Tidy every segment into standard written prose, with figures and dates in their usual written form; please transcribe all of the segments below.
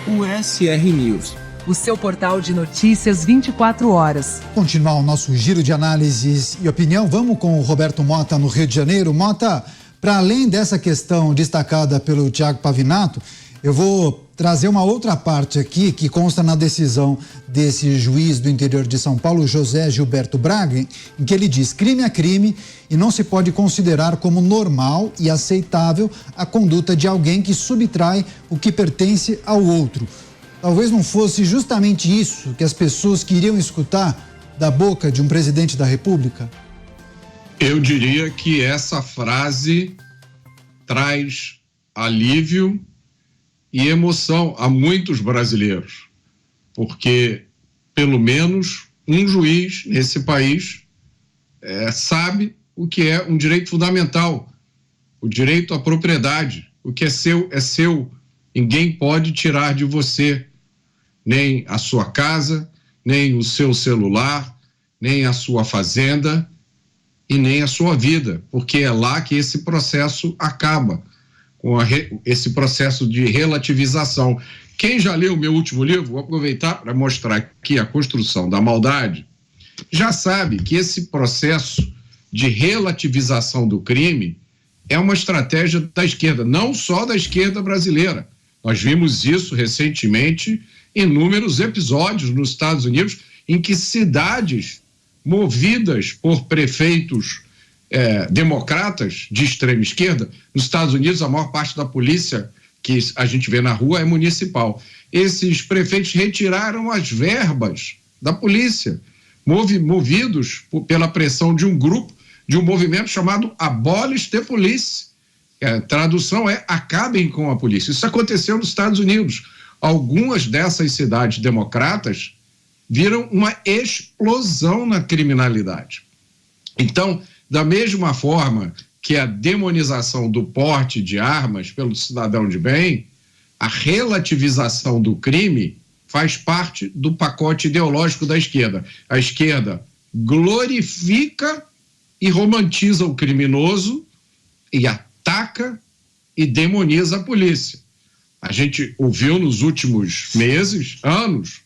o SR News. O seu portal de notícias 24 horas. Continuar o nosso giro de análises e opinião, vamos com o Roberto Mota no Rio de Janeiro. Mota, para além dessa questão destacada pelo Thiago Pavinato, eu vou trazer uma outra parte aqui que consta na decisão desse juiz do interior de São Paulo, José Gilberto Braga, em que ele diz: crime é crime e não se pode considerar como normal e aceitável a conduta de alguém que subtrai o que pertence ao outro. Talvez não fosse justamente isso que as pessoas queriam escutar da boca de um presidente da República? Eu diria que essa frase traz alívio e emoção a muitos brasileiros, porque pelo menos um juiz nesse país sabe o que é um direito fundamental, o direito à propriedade. O que é seu, ninguém pode tirar de você, nem a sua casa, nem o seu celular, nem a sua fazenda e nem a sua vida, porque é lá que esse processo acaba, com esse processo de relativização. Quem já leu o meu último livro, vou aproveitar para mostrar aqui a construção da maldade, já sabe que esse processo de relativização do crime é uma estratégia da esquerda, não só da esquerda brasileira. Nós vimos isso recentemente em inúmeros episódios nos Estados Unidos, em que cidades movidas por prefeitos democratas de extrema esquerda, nos Estados Unidos a maior parte da polícia que a gente vê na rua é municipal. Esses prefeitos retiraram as verbas da polícia, movidos pela pressão de um grupo, de um movimento chamado Abolish the Police. A tradução é acabem com a polícia. Isso aconteceu nos Estados Unidos. Algumas dessas cidades democratas viram uma explosão na criminalidade. Então, da mesma forma que a demonização do porte de armas pelo cidadão de bem, a relativização do crime faz parte do pacote ideológico da esquerda. A esquerda glorifica e romantiza o criminoso e ataca e demoniza a polícia. A gente ouviu nos últimos meses, anos,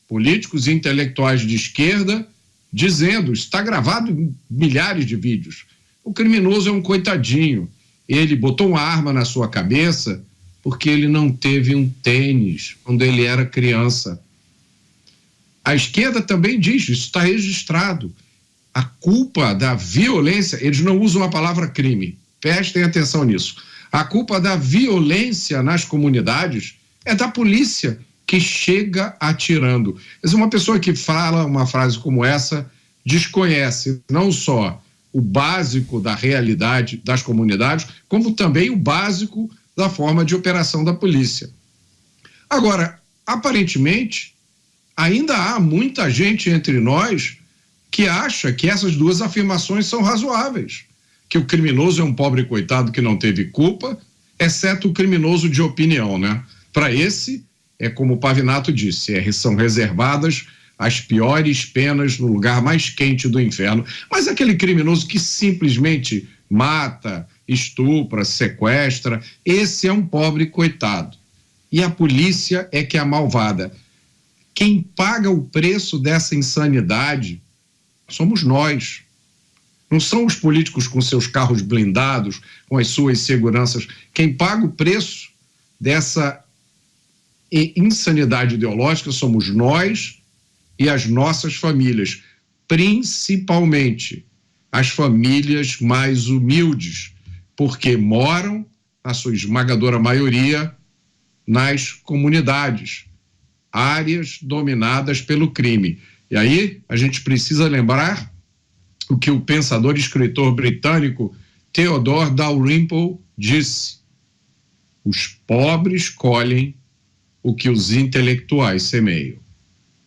políticos e intelectuais de esquerda dizendo, está gravado em milhares de vídeos, o criminoso é um coitadinho, ele botou uma arma na sua cabeça porque ele não teve um tênis quando ele era criança. A esquerda também diz, isso está registrado, a culpa da violência, eles não usam a palavra crime, prestem atenção nisso, a culpa da violência nas comunidades é da polícia, que chega atirando. Mas uma pessoa que fala uma frase como essa desconhece não só o básico da realidade das comunidades, como também o básico da forma de operação da polícia. Agora, aparentemente, ainda há muita gente entre nós que acha que essas duas afirmações são razoáveis, que o criminoso é um pobre coitado que não teve culpa, exceto o criminoso de opinião, né? Para esse, é como o Pavinato disse, são reservadas as piores penas no lugar mais quente do inferno. Mas aquele criminoso que simplesmente mata, estupra, sequestra, esse é um pobre coitado. E a polícia é que é a malvada. Quem paga o preço dessa insanidade somos nós. Não são os políticos com seus carros blindados, com as suas seguranças. Quem paga o preço dessa insanidade ideológica somos nós e as nossas famílias, principalmente as famílias mais humildes, porque moram, na sua esmagadora maioria, nas comunidades, áreas dominadas pelo crime. E aí a gente precisa lembrar o que o pensador e escritor britânico Theodore Dalrymple disse: os pobres colhem o que os intelectuais semeiam.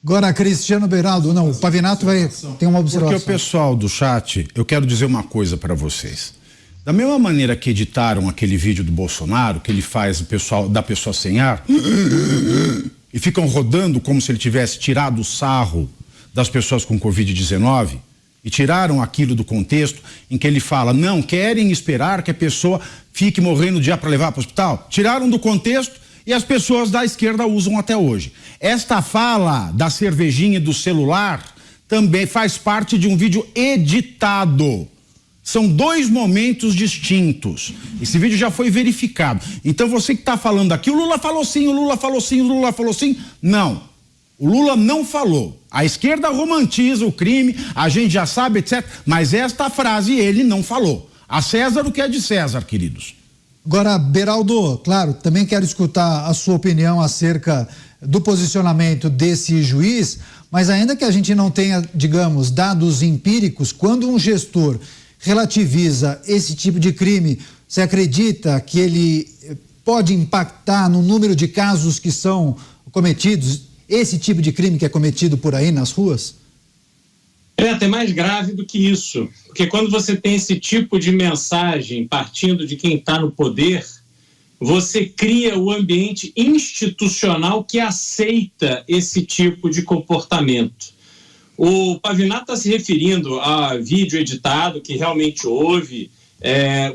Agora, Cristiano Beraldo, não, o Pavinato tem uma observação. Porque o pessoal do chat, eu quero dizer uma coisa para vocês. Da mesma maneira que editaram aquele vídeo do Bolsonaro, que ele faz o pessoal da pessoa sem ar, e ficam rodando como se ele tivesse tirado o sarro das pessoas com Covid-19, e tiraram aquilo do contexto em que ele fala, não, querem esperar que a pessoa fique morrendo de ar para levar para o hospital. Tiraram do contexto E as pessoas da esquerda usam até hoje. Esta fala da cervejinha e do celular também faz parte de um vídeo editado. São 2 momentos distintos. Esse vídeo já foi verificado. Então você que está falando aqui, o Lula falou sim, o Lula falou sim, o Lula falou sim. Não. O Lula não falou. A esquerda romantiza o crime, a gente já sabe, etc. Mas esta frase ele não falou. A César o que é de César, queridos. Agora, Beraldo, claro, também quero escutar a sua opinião acerca do posicionamento desse juiz, mas ainda que a gente não tenha, digamos, dados empíricos, quando um gestor relativiza esse tipo de crime, você acredita que ele pode impactar no número de casos que são cometidos, esse tipo de crime que é cometido por aí nas ruas? É até mais grave do que isso, porque quando você tem esse tipo de mensagem partindo de quem está no poder, você cria o ambiente institucional que aceita esse tipo de comportamento. O Pavinato está se referindo a vídeo editado que realmente houve,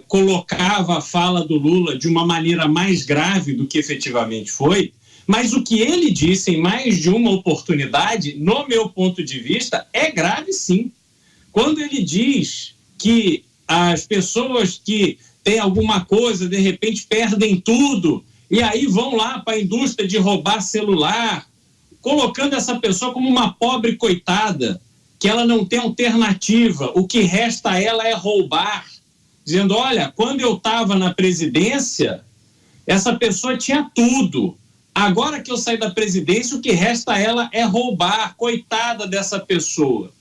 colocava a fala do Lula de uma maneira mais grave do que efetivamente foi, mas o que ele disse em mais de uma oportunidade, no meu ponto de vista, é grave sim. Quando ele diz que as pessoas que têm alguma coisa, de repente perdem tudo, e aí vão lá para a indústria de roubar celular, colocando essa pessoa como uma pobre coitada, que ela não tem alternativa, o que resta a ela é roubar. Dizendo, olha, quando eu estava na presidência, essa pessoa tinha tudo. Agora que eu saí da presidência, o que resta a ela é roubar, coitada dessa pessoa.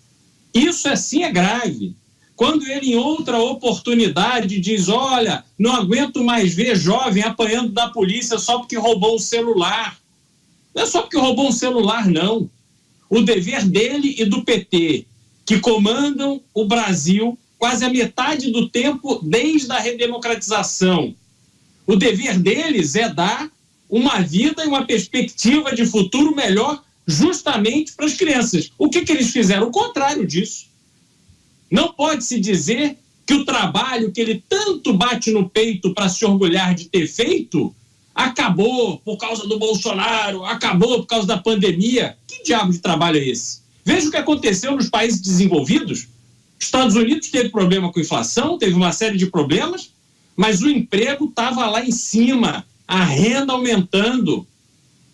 Isso assim é grave. Quando ele em outra oportunidade diz, olha, não aguento mais ver jovem apanhando da polícia só porque roubou um celular. Não é só porque roubou um celular, não. O dever dele e do PT, que comandam o Brasil quase a metade do tempo desde a redemocratização. O dever deles é dar uma vida e uma perspectiva de futuro melhor justamente para as crianças. O que eles fizeram? O contrário disso. Não pode se dizer que o trabalho que ele tanto bate no peito para se orgulhar de ter feito acabou por causa do Bolsonaro, acabou por causa da pandemia. Que diabo de trabalho é esse? Veja o que aconteceu nos países desenvolvidos. Os Estados Unidos teve problema com inflação, teve uma série de problemas, mas o emprego estava lá em cima, a renda aumentando,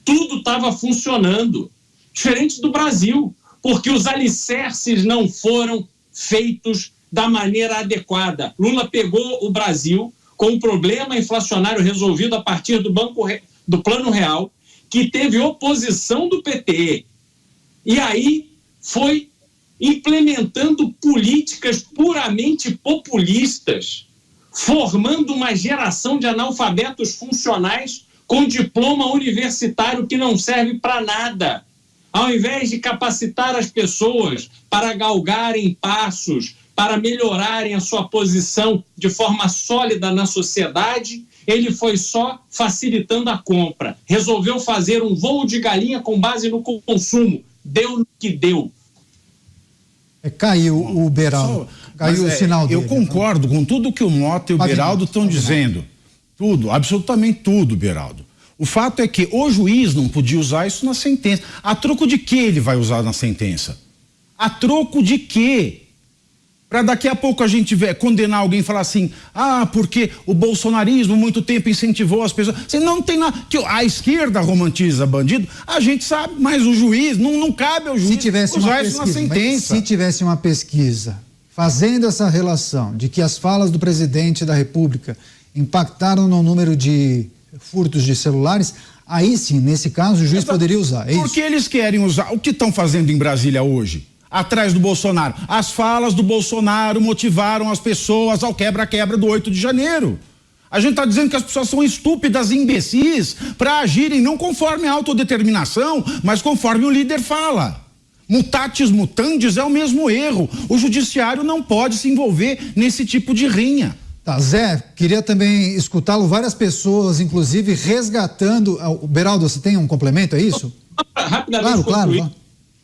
tudo estava funcionando. Diferente do Brasil, porque os alicerces não foram feitos da maneira adequada. Lula pegou o Brasil com um problema inflacionário resolvido a partir do Plano Real, que teve oposição do PT. E aí foi implementando políticas puramente populistas, formando uma geração de analfabetos funcionais com diploma universitário que não serve para nada. Ao invés de capacitar as pessoas para galgarem passos, para melhorarem a sua posição de forma sólida na sociedade, ele foi só facilitando a compra. Resolveu fazer um voo de galinha com base no consumo. Deu no que deu. Caiu o Beraldo. Caiu o sinal dele. Eu concordo com tudo que o Mota e o Beraldo estão dizendo. Tudo, absolutamente tudo, Beraldo. O fato é que o juiz não podia usar isso na sentença. A troco de que ele vai usar na sentença? A troco de quê? Para daqui a pouco a gente condenar alguém e falar assim, porque o bolsonarismo muito tempo incentivou as pessoas. Você não tem nada. Que a esquerda romantiza bandido, a gente sabe, mas o juiz, não cabe ao juiz usar isso na sentença. Se tivesse uma pesquisa fazendo essa relação de que as falas do presidente da República impactaram no número de furtos de celulares, aí sim, nesse caso, o juiz poderia usar. Porque eles querem usar. O que estão fazendo em Brasília hoje? Atrás do Bolsonaro. As falas do Bolsonaro motivaram as pessoas ao quebra-quebra do 8 de janeiro. A gente está dizendo que as pessoas são estúpidas, imbecis, para agirem não conforme a autodeterminação, mas conforme o líder fala. Mutatis mutandis é o mesmo erro. O judiciário não pode se envolver nesse tipo de rinha. Tá, Zé, queria também escutá-lo, várias pessoas, inclusive, resgatando. Beraldo, você tem um complemento, é isso? Rapidamente, claro.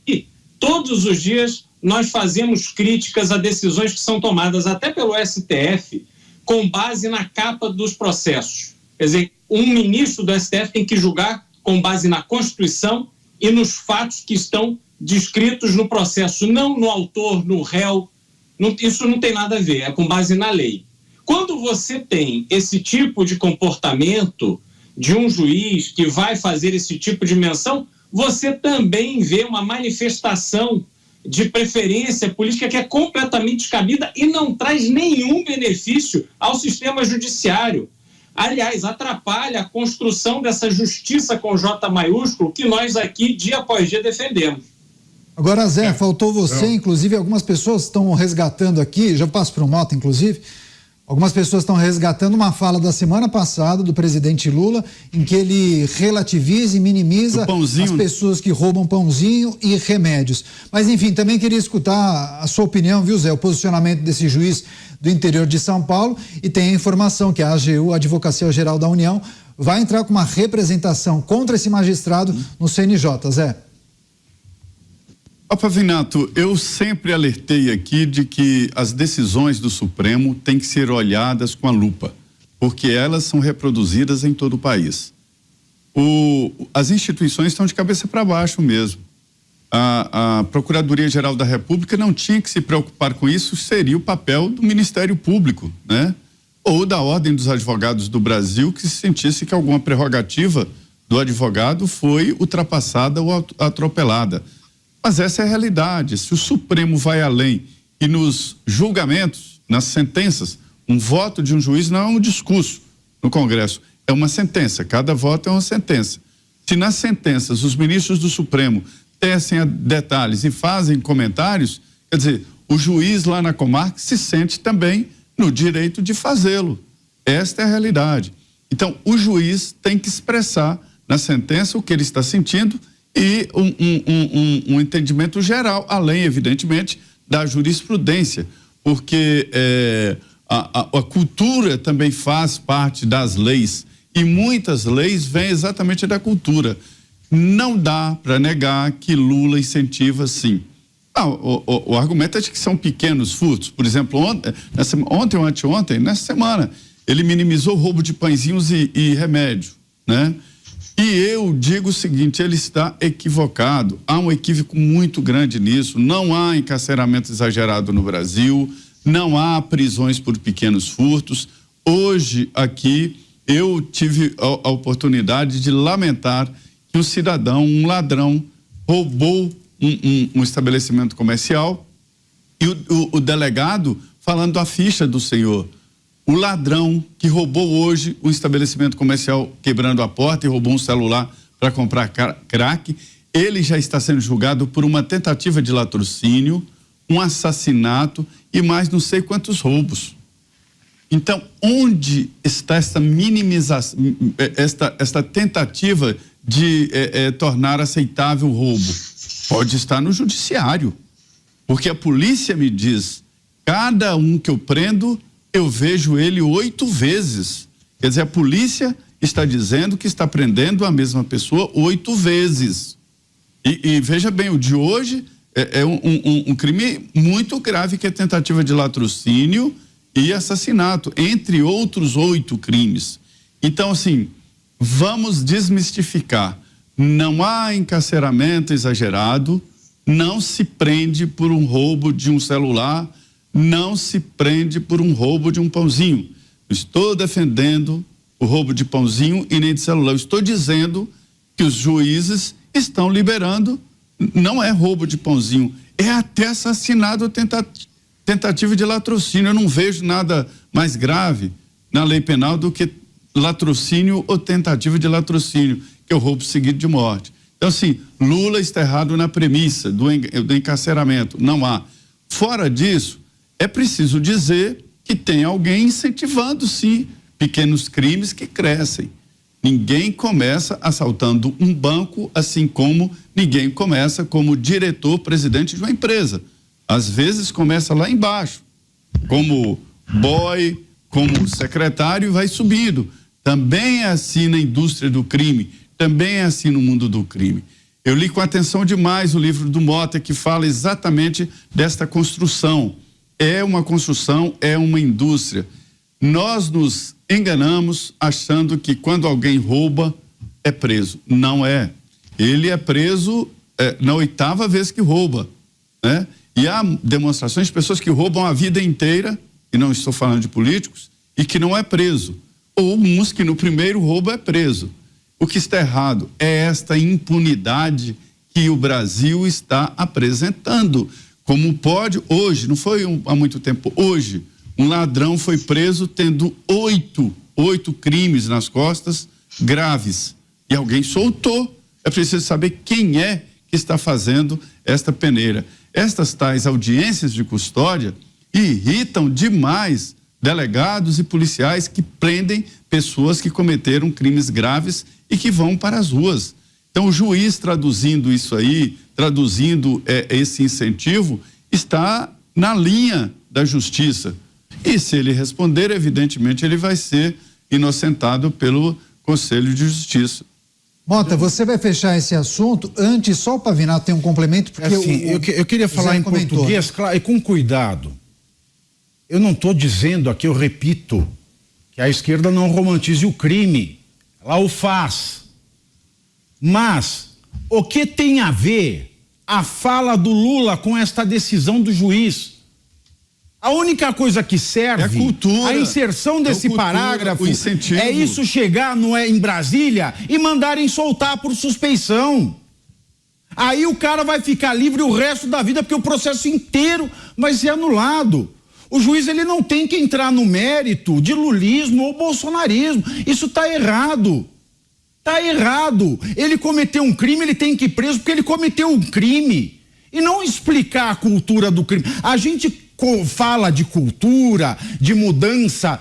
E todos os dias nós fazemos críticas a decisões que são tomadas até pelo STF com base na capa dos processos. Quer dizer, um ministro do STF tem que julgar com base na Constituição e nos fatos que estão descritos no processo, não no autor, no réu. Isso não tem nada a ver, é com base na lei. Quando você tem esse tipo de comportamento de um juiz que vai fazer esse tipo de menção, você também vê uma manifestação de preferência política que é completamente descabida e não traz nenhum benefício ao sistema judiciário. Aliás, atrapalha a construção dessa justiça com J maiúsculo que nós aqui, dia após dia, defendemos. Agora, Zé, faltou você, inclusive algumas pessoas estão resgatando aqui, já passo para o Mota, inclusive, algumas pessoas estão resgatando uma fala da semana passada do presidente Lula, em que ele relativiza e minimiza as pessoas que roubam pãozinho e remédios. Mas, enfim, também queria escutar a sua opinião, viu, Zé, o posicionamento desse juiz do interior de São Paulo, e tem a informação que a AGU, a Advocacia Geral da União, vai entrar com uma representação contra esse magistrado no CNJ, Zé. Pavinato, eu sempre alertei aqui de que as decisões do Supremo têm que ser olhadas com a lupa, porque elas são reproduzidas em todo o país. As instituições estão de cabeça para baixo mesmo. A Procuradoria-Geral da República não tinha que se preocupar com isso, seria o papel do Ministério Público, né? Ou da Ordem dos Advogados do Brasil, que se sentisse que alguma prerrogativa do advogado foi ultrapassada ou atropelada. Mas essa é a realidade. Se o Supremo vai além e nos julgamentos, nas sentenças, um voto de um juiz não é um discurso no Congresso, é uma sentença. Cada voto é uma sentença. Se nas sentenças os ministros do Supremo tecem a detalhes e fazem comentários, quer dizer, o juiz lá na comarca se sente também no direito de fazê-lo. Esta é a realidade. Então, o juiz tem que expressar na sentença o que ele está sentindo e um entendimento geral, além, evidentemente, da jurisprudência, porque a cultura também faz parte das leis e muitas leis vêm exatamente da cultura. Não dá para negar que Lula incentiva, sim. O argumento é de que são pequenos furtos. Por exemplo, ontem ou anteontem, nessa semana, ele minimizou o roubo de pãezinhos e remédio, né? E eu digo o seguinte, ele está equivocado. Há um equívoco muito grande nisso. Não há encarceramento exagerado no Brasil, não há prisões por pequenos furtos. Hoje, aqui, eu tive a oportunidade de lamentar que um cidadão, um ladrão, roubou um estabelecimento comercial e o delegado falando a ficha do senhor. O ladrão que roubou hoje o estabelecimento comercial, quebrando a porta e roubou um celular para comprar crack, ele já está sendo julgado por uma tentativa de latrocínio, um assassinato e mais não sei quantos roubos. Então, onde está essa minimização, esta tentativa de tornar aceitável o roubo? Pode estar no judiciário, porque a polícia me diz, cada um que eu prendo, eu vejo ele 8 vezes. Quer dizer, a polícia está dizendo que está prendendo a mesma pessoa 8 vezes. E veja bem, o de hoje é um crime muito grave, que é tentativa de latrocínio e assassinato, entre outros 8 crimes. Então, assim, vamos desmistificar. Não há encarceramento exagerado, não se prende por um roubo de um celular, não se prende por um roubo de um pãozinho. Não estou defendendo o roubo de pãozinho e nem de celular. Eu estou dizendo que os juízes estão liberando, não é roubo de pãozinho, é até assassinato ou tentativa de latrocínio. Eu não vejo nada mais grave na lei penal do que latrocínio ou tentativa de latrocínio, que é o roubo seguido de morte. Então, assim, Lula está errado na premissa do encarceramento. Não há. Fora disso, é preciso dizer que tem alguém incentivando, sim, pequenos crimes que crescem. Ninguém começa assaltando um banco, assim como ninguém começa como diretor, presidente de uma empresa. Às vezes começa lá embaixo, como boy, como secretário, e vai subindo. Também é assim na indústria do crime, também é assim no mundo do crime. Eu li com atenção demais o livro do Mota, que fala exatamente desta construção. É uma construção, é uma indústria. Nós nos enganamos achando que quando alguém rouba, é preso. Não é. Ele é preso na 8ª vez que rouba, né? E há demonstrações de pessoas que roubam a vida inteira, e não estou falando de políticos, e que não é preso. Ou uns que no primeiro roubo é preso. O que está errado é esta impunidade que o Brasil está apresentando. Como pode, hoje, não foi há muito tempo, hoje, um ladrão foi preso tendo 8 crimes nas costas graves. E alguém soltou. É preciso saber quem é que está fazendo esta peneira. Estas tais audiências de custódia irritam demais delegados e policiais que prendem pessoas que cometeram crimes graves e que vão para as ruas. Então, o juiz traduzindo isso aí, traduzindo esse incentivo, está na linha da justiça. E se ele responder, evidentemente, ele vai ser inocentado pelo Conselho de Justiça. Mota, você vai fechar esse assunto. Antes, só o Pavinato tem um complemento, porque eu queria falar em português, claro, e com cuidado. Eu não estou dizendo aqui, eu repito, que a esquerda não romantize o crime. Ela o faz. Mas o que tem a ver a fala do Lula com esta decisão do juiz? A única coisa que serve, é a cultura, a inserção desse parágrafo, é isso chegar em Brasília e mandarem soltar por suspeição. Aí o cara vai ficar livre o resto da vida, porque o processo inteiro vai ser anulado. O juiz, ele não tem que entrar no mérito de lulismo ou bolsonarismo. Isso está errado. Está errado. Ele cometeu um crime, ele tem que ir preso porque ele cometeu um crime. E não explicar a cultura do crime. A gente fala de cultura, de mudança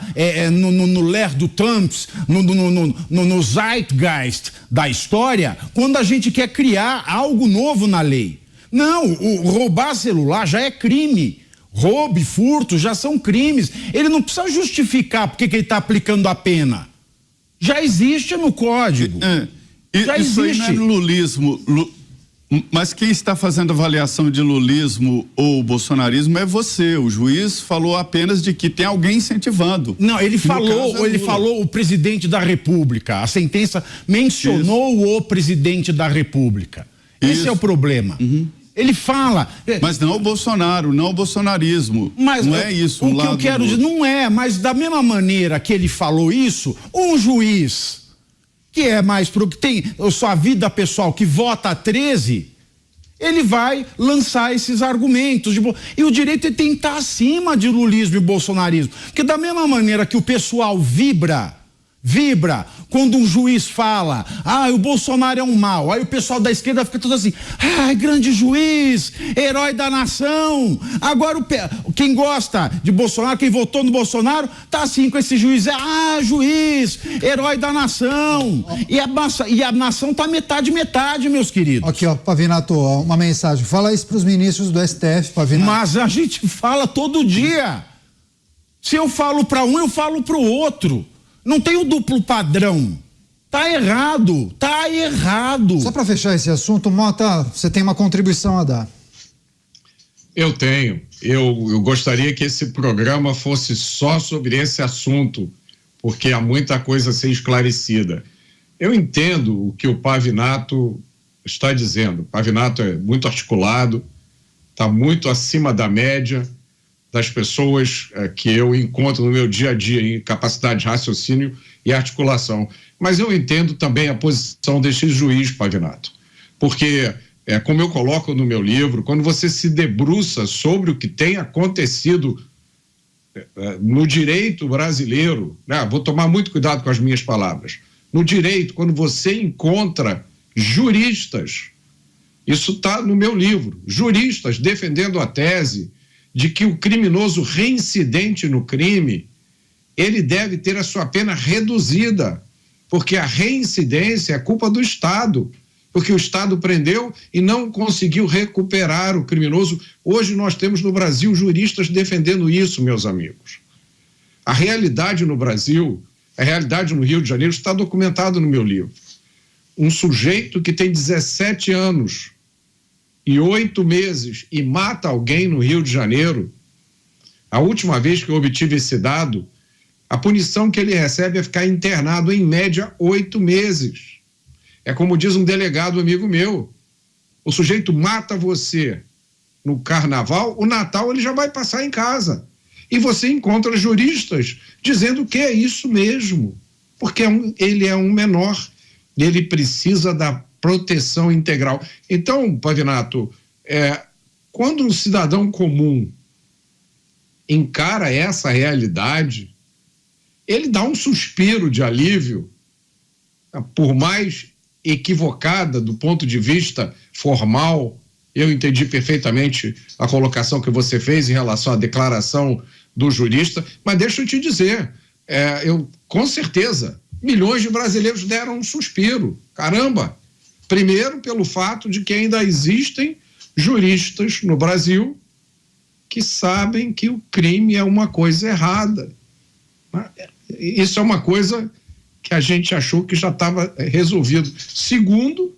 no L'air du Temps, no Zeitgeist da história, quando a gente quer criar algo novo na lei. Não, roubar celular já é crime. Roubo e furto já são crimes. Ele não precisa justificar porque que ele está aplicando a pena. Já existe no código. Já isso existe. Aí não é lulismo. Mas quem está fazendo avaliação de lulismo ou bolsonarismo é você. O juiz falou apenas de que tem alguém incentivando. Não, ele falou o presidente da República. A sentença mencionou o presidente da República. Esse é o problema. Uhum. Ele fala... Mas não o Bolsonaro, não o bolsonarismo. Mas não é isso. O que eu quero dizer, não é, mas da mesma maneira que ele falou isso, um juiz que é mais que tem sua vida pessoal, que vota 13, ele vai lançar esses argumentos. E o direito tem que estar acima de lulismo e bolsonarismo. Porque da mesma maneira que o pessoal vibra quando um juiz fala, o Bolsonaro é um mau, aí o pessoal da esquerda fica todo assim, grande juiz, herói da nação. Agora quem gosta de Bolsonaro, quem votou no Bolsonaro, tá assim com esse juiz, juiz, herói da nação. E a nação tá metade, meus queridos. Aqui, Pavinato, uma mensagem, fala isso pros ministros do STF, Pavinato. Mas a gente fala todo dia. Se eu falo para um, eu falo pro outro. Não tem o duplo padrão. Tá errado. Só para fechar esse assunto, Mota, você tem uma contribuição a dar. Eu tenho. Eu gostaria que esse programa fosse só sobre esse assunto, porque há muita coisa a ser esclarecida. Eu entendo o que o Pavinato está dizendo. O Pavinato é muito articulado, está muito acima da média das pessoas que eu encontro no meu dia a dia em capacidade de raciocínio e articulação. Mas eu entendo também a posição desse juiz, Pavinato, porque, como eu coloco no meu livro, quando você se debruça sobre o que tem acontecido no direito brasileiro, né? Vou tomar muito cuidado com as minhas palavras, no direito, quando você encontra juristas, isso está no meu livro, juristas defendendo a tese de que o criminoso reincidente no crime, ele deve ter a sua pena reduzida, porque a reincidência é culpa do Estado, porque o Estado prendeu e não conseguiu recuperar o criminoso. Hoje nós temos no Brasil juristas defendendo isso, meus amigos. A realidade no Brasil, a realidade no Rio de Janeiro está documentado no meu livro. Um sujeito que tem 17 anos e 8 meses e mata alguém no Rio de Janeiro, a última vez que eu obtive esse dado, A punição que ele recebe é ficar internado em média 8 meses. É como diz um delegado amigo meu, o sujeito mata você no carnaval, o Natal ele já vai passar em casa. E você encontra juristas dizendo que é isso mesmo, porque ele é um menor, ele precisa da proteção integral. Então, Pavinato, quando um cidadão comum encara essa realidade, ele dá um suspiro de alívio, por mais equivocada do ponto de vista formal. Eu entendi perfeitamente a colocação que você fez em relação à declaração do jurista, mas deixa eu te dizer, com certeza, milhões de brasileiros deram um suspiro. Caramba! Primeiro, pelo fato de que ainda existem juristas no Brasil que sabem que o crime é uma coisa errada. Isso é uma coisa que a gente achou que já estava resolvido. Segundo,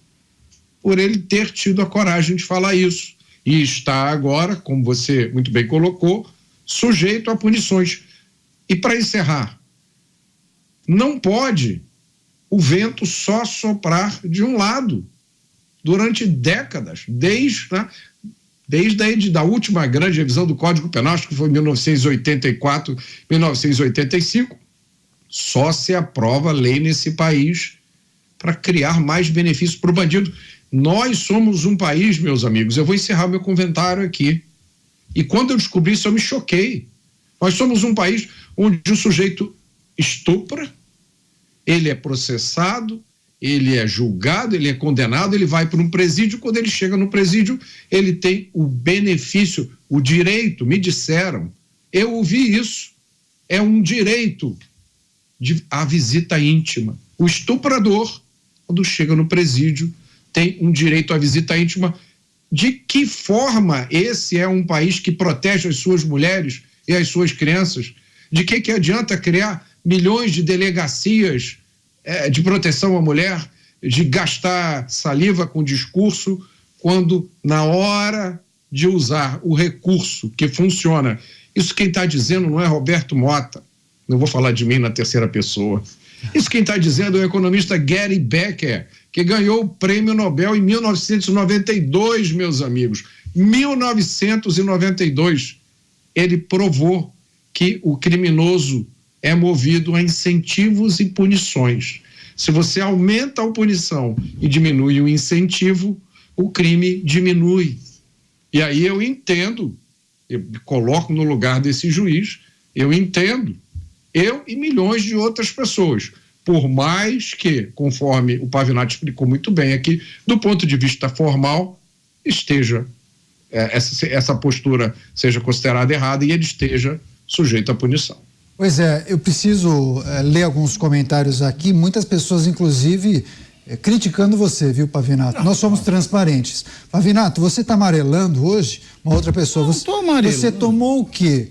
por ele ter tido a coragem de falar isso. E está agora, como você muito bem colocou, sujeito a punições. E para encerrar, não pode o vento só soprar de um lado durante décadas, desde a última grande revisão do Código Penal, acho que foi em 1984, 1985, só se aprova lei nesse país para criar mais benefícios para o bandido. Nós somos um país, meus amigos, eu vou encerrar meu comentário aqui, e quando eu descobri isso eu me choquei. Nós somos um país onde o sujeito estupra, ele é processado, ele é julgado, ele é condenado, ele vai para um presídio. Quando ele chega no presídio, ele tem o benefício, o direito, me disseram, eu ouvi isso, é um direito à visita íntima. O estuprador, quando chega no presídio, tem um direito à visita íntima. De que forma esse é um país que protege as suas mulheres e as suas crianças? De que adianta criar milhões de delegacias de proteção à mulher, de gastar saliva com discurso, quando na hora de usar o recurso que funciona, isso quem está dizendo não é Roberto Mota, não vou falar de mim na terceira pessoa, isso quem está dizendo é o economista Gary Becker, que ganhou o prêmio Nobel em 1992, meus amigos, 1992, ele provou que o criminoso é movido a incentivos e punições. Se você aumenta a punição e diminui o incentivo, o crime diminui. E aí eu entendo, eu me coloco no lugar desse juiz, eu entendo, eu e milhões de outras pessoas, por mais que, conforme o Pavinato explicou muito bem aqui, do ponto de vista formal, essa postura seja considerada errada e ele esteja sujeito à punição. Pois é, eu preciso ler alguns comentários aqui, muitas pessoas, inclusive, criticando você, viu, Pavinato? Nós somos transparentes. Pavinato, você está amarelando hoje? Uma outra pessoa. Você tomou o quê?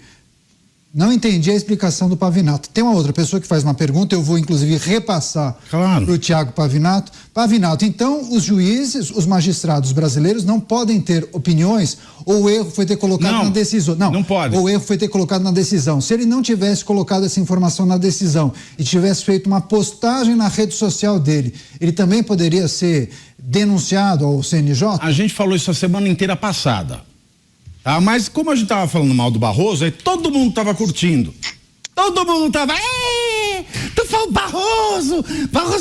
Não entendi a explicação do Pavinato. Tem uma outra pessoa que faz uma pergunta, eu vou inclusive repassar para o Thiago Pavinato. Pavinato, então os juízes, os magistrados brasileiros não podem ter opiniões ou o erro foi ter colocado na decisão? Não pode. Ou o erro foi ter colocado na decisão. Se ele não tivesse colocado essa informação na decisão e tivesse feito uma postagem na rede social dele, ele também poderia ser denunciado ao CNJ? A gente falou isso a semana inteira passada. Mas como a gente estava falando mal do Barroso, aí todo mundo estava curtindo. Todo mundo estava, tu falou Barroso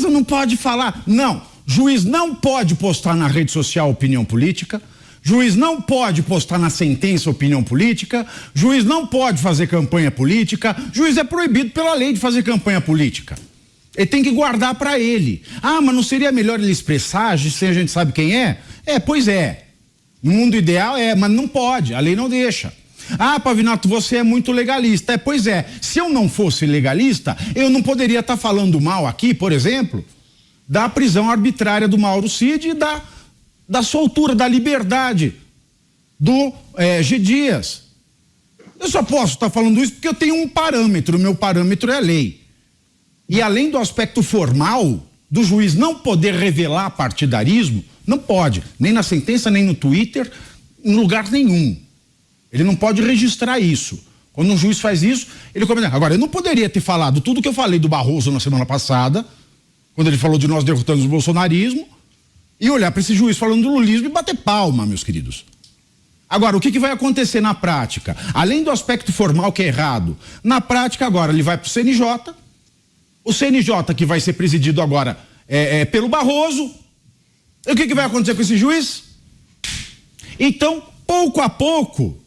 não pode falar. Não, juiz não pode postar na rede social opinião política, juiz não pode postar na sentença opinião política, juiz não pode fazer campanha política, juiz é proibido pela lei de fazer campanha política. Ele tem que guardar para ele. Mas não seria melhor ele expressar, se a gente sabe quem é? Pois é. No mundo ideal mas não pode, a lei não deixa. Pavinato, você é muito legalista. Pois é, se eu não fosse legalista, eu não poderia estar falando mal aqui, por exemplo, da prisão arbitrária do Mauro Cid e da soltura, da liberdade do G. Dias. Eu só posso estar falando isso porque eu tenho um parâmetro, o meu parâmetro é a lei. E além do aspecto formal, do juiz não poder revelar partidarismo, não pode, nem na sentença, nem no Twitter, em lugar nenhum. Ele não pode registrar isso. Quando um juiz faz isso, ele comenta. Agora, eu não poderia ter falado tudo que eu falei do Barroso na semana passada, quando ele falou de nós derrotando o bolsonarismo, e olhar para esse juiz falando do lulismo e bater palma, meus queridos. Agora, o que vai acontecer na prática? Além do aspecto formal que é errado, na prática agora ele vai para o CNJ, o CNJ que vai ser presidido agora pelo Barroso. E o que vai acontecer com esse juiz? Então, pouco a pouco,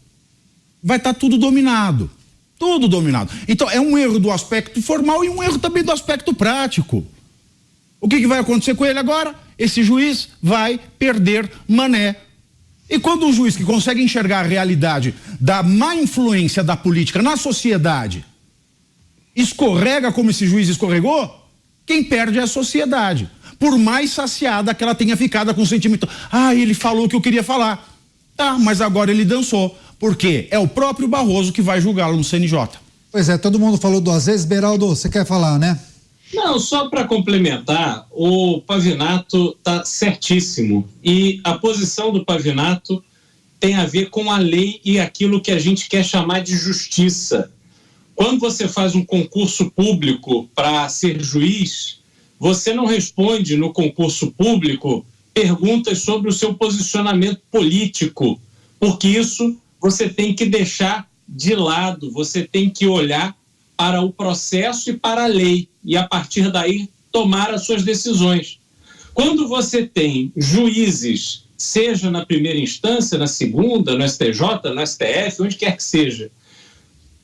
vai estar tudo dominado. Tudo dominado. Então, é um erro do aspecto formal e um erro também do aspecto prático. O que vai acontecer com ele agora? Esse juiz vai perder mané. E quando um juiz que consegue enxergar a realidade da má influência da política na sociedade escorrega como esse juiz escorregou, quem perde é a sociedade. Por mais saciada que ela tenha ficado com o sentimento, ele falou o que eu queria falar. Tá, mas agora ele dançou. Por quê? É o próprio Barroso que vai julgá-lo no CNJ. Pois é, todo mundo falou 2 vezes. Beraldo, você quer falar, né? Não, só para complementar, o Pavinato está certíssimo. E a posição do Pavinato tem a ver com a lei e aquilo que a gente quer chamar de justiça. Quando você faz um concurso público para ser juiz, você não responde no concurso público perguntas sobre o seu posicionamento político, porque isso você tem que deixar de lado, você tem que olhar para o processo e para a lei, e a partir daí tomar as suas decisões. Quando você tem juízes, seja na primeira instância, na segunda, no STJ, no STF, onde quer que seja,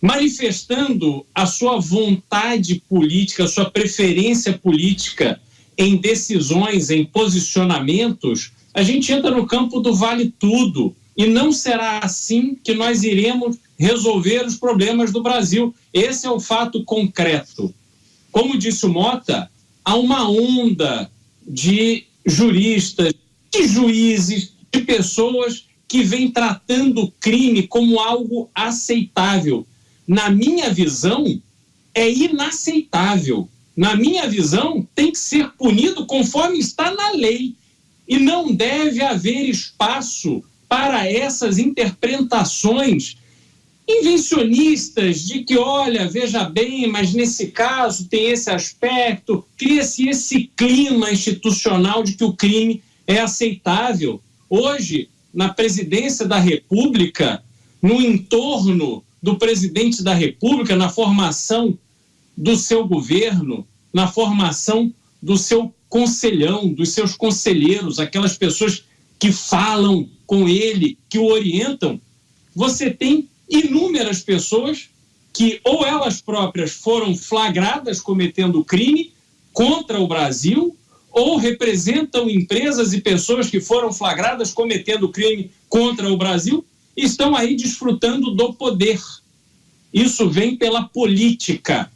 manifestando a sua vontade política, a sua preferência política em decisões, em posicionamentos, a gente entra no campo do vale tudo. E não será assim que nós iremos resolver os problemas do Brasil. Esse é o fato concreto. Como disse o Mota, há uma onda de juristas, de juízes, de pessoas que vêm tratando o crime como algo aceitável. Na minha visão, é inaceitável. Na minha visão, tem que ser punido conforme está na lei. E não deve haver espaço para essas interpretações invencionistas de que, olha, veja bem, mas nesse caso tem esse aspecto, cria-se esse clima institucional de que o crime é aceitável. Hoje, na presidência da República, no entorno do presidente da República, na formação do seu governo, na formação do seu conselhão, dos seus conselheiros, aquelas pessoas que falam com ele, que o orientam, você tem inúmeras pessoas que ou elas próprias foram flagradas cometendo crime contra o Brasil, ou representam empresas e pessoas que foram flagradas cometendo crime contra o Brasil e estão aí desfrutando do poder. Isso vem pela política.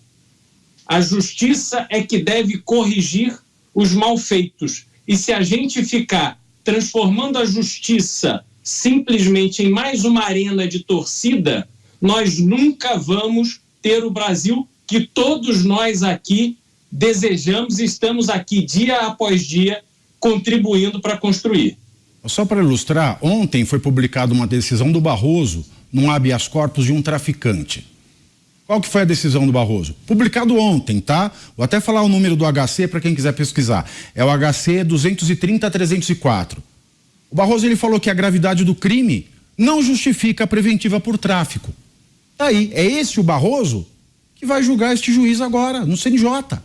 A justiça é que deve corrigir os malfeitos. E se a gente ficar transformando a justiça simplesmente em mais uma arena de torcida, nós nunca vamos ter o Brasil que todos nós aqui desejamos e estamos aqui dia após dia contribuindo para construir. Só para ilustrar, ontem foi publicada uma decisão do Barroso num habeas corpus de um traficante. Qual que foi a decisão do Barroso? Publicado ontem, tá? Vou até falar o número do HC para quem quiser pesquisar. É o HC 230-304. O Barroso ele falou que a gravidade do crime não justifica a preventiva por tráfico. Tá aí, é esse o Barroso que vai julgar este juiz agora, no CNJ.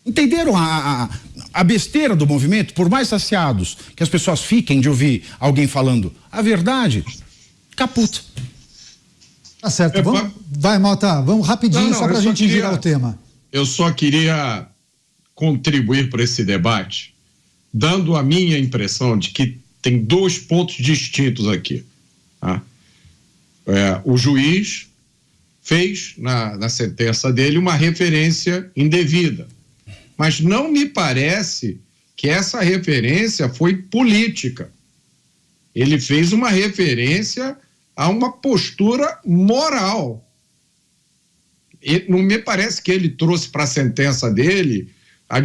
Entenderam a besteira do movimento? Por mais saciados que as pessoas fiquem de ouvir alguém falando a verdade, caputa. Tá certo, vai, Mota, vamos rapidinho só pra gente girar o tema. Eu só queria contribuir para esse debate, dando a minha impressão de que tem 2 pontos distintos aqui. Tá? O juiz fez na sentença dele uma referência indevida, mas não me parece que essa referência foi política. Ele fez uma referência a uma postura moral. E não me parece que ele trouxe para a sentença dele uma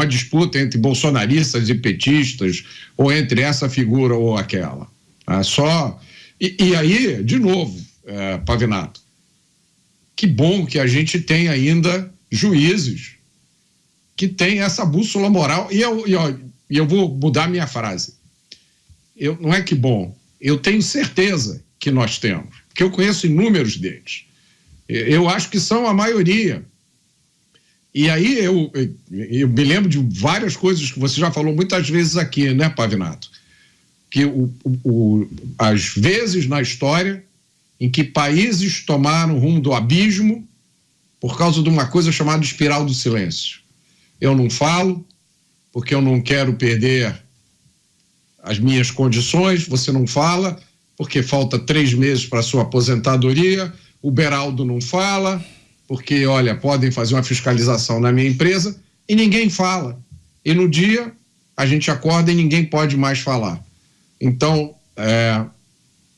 disputa entre bolsonaristas e petistas, ou entre essa figura ou aquela. E aí, de novo, Pavinato, que bom que a gente tem ainda juízes que têm essa bússola moral. E eu vou mudar minha frase. Não é que bom, eu tenho certeza que nós temos, porque eu conheço inúmeros deles. Eu acho que são a maioria. E aí eu me lembro de várias coisas que você já falou muitas vezes aqui, né, Pavinato? Que as vezes na história em que países tomaram rumo do abismo por causa de uma coisa chamada espiral do silêncio. Eu não falo porque eu não quero perder as minhas condições, você não fala porque falta 3 meses para a sua aposentadoria, o Beraldo não fala porque, olha, podem fazer uma fiscalização na minha empresa e ninguém fala. E no dia a gente acorda e ninguém pode mais falar. Então,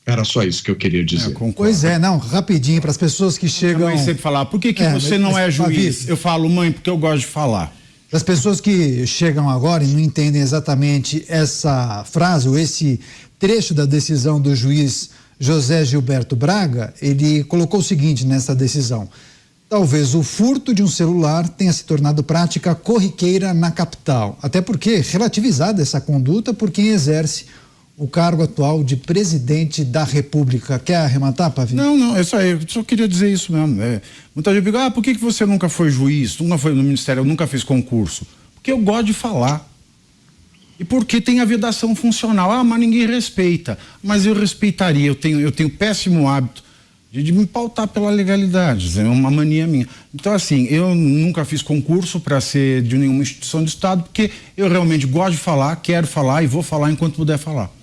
era só isso que eu queria dizer. Pois é, não, rapidinho, para as pessoas que chegam... A mãe sempre fala, por que você não é juiz? Eu falo, mãe, porque eu gosto de falar. As pessoas que chegam agora e não entendem exatamente essa frase ou esse trecho da decisão do juiz José Gilberto Braga, ele colocou o seguinte nessa decisão: talvez o furto de um celular tenha se tornado prática corriqueira na capital, até porque relativizada essa conduta por quem exerce o cargo atual de presidente da República. Quer arrematar, Pavinho? Não, é só, eu só queria dizer isso mesmo. Muita gente diz, por que você nunca foi juiz, nunca foi no ministério, nunca fez concurso? Porque eu gosto de falar. E porque tem a vedação funcional. Mas ninguém respeita. Mas eu respeitaria, eu tenho péssimo hábito de me pautar pela legalidade, é uma mania minha. Então, assim, eu nunca fiz concurso para ser de nenhuma instituição de Estado, porque eu realmente gosto de falar, quero falar e vou falar enquanto puder falar.